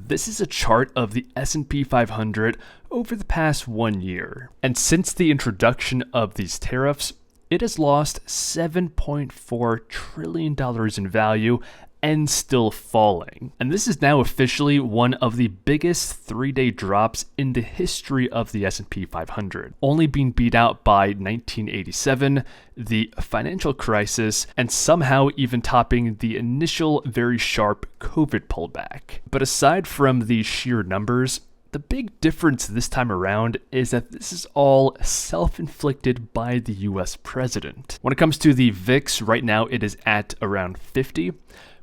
this is a chart of the S&P 500 over the past 1 year. And since the introduction of these tariffs, it has lost $7.4 trillion in value and still falling. And this is now officially one of the biggest 3-day drops in the history of the S&P 500, only being beat out by 1987, the financial crisis, and somehow even topping the initial very sharp COVID pullback. But aside from these sheer numbers, the big difference this time around is that this is all self-inflicted by the US president. When it comes to the VIX, right now it is at around 50,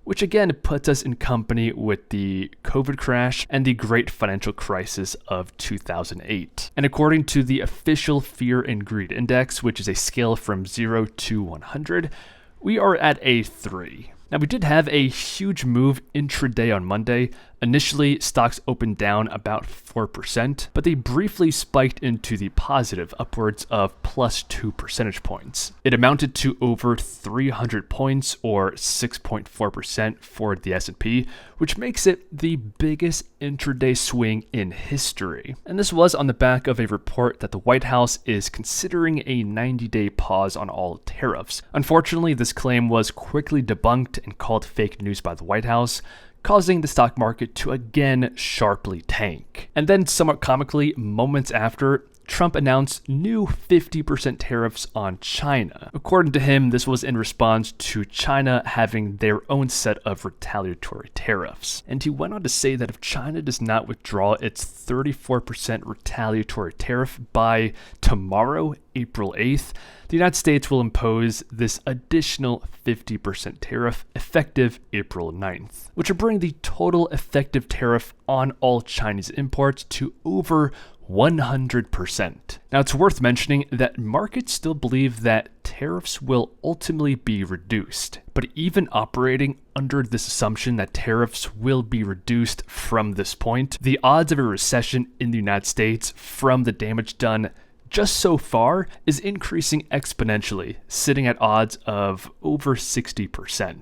which again puts us in company with the COVID crash and the great financial crisis of 2008. And according to the official Fear and Greed Index, which is a scale from 0 to 100, we are at a 3. Now, we did have a huge move intraday on Monday. Initially, stocks opened down about 4%, but they briefly spiked into the positive, upwards of plus 2 percentage points. It amounted to over 300 points, or 6.4% for the S&P, which makes it the biggest intraday swing in history. And this was on the back of a report that the White House is considering a 90-day pause on all tariffs. Unfortunately, this claim was quickly debunked and called fake news by the White House, causing the stock market to again sharply tank. And then somewhat comically, moments after, Trump announced new 50% tariffs on China. According to him, this was in response to China having their own set of retaliatory tariffs. And he went on to say that if China does not withdraw its 34% retaliatory tariff by tomorrow, April 8th, the United States will impose this additional 50% tariff effective April 9th, which will bring the total effective tariff on all Chinese imports to over 100%. Now, it's worth mentioning that markets still believe that tariffs will ultimately be reduced. But even operating under this assumption that tariffs will be reduced from this point, the odds of a recession in the United States from the damage done just so far is increasing exponentially, sitting at odds of over 60%.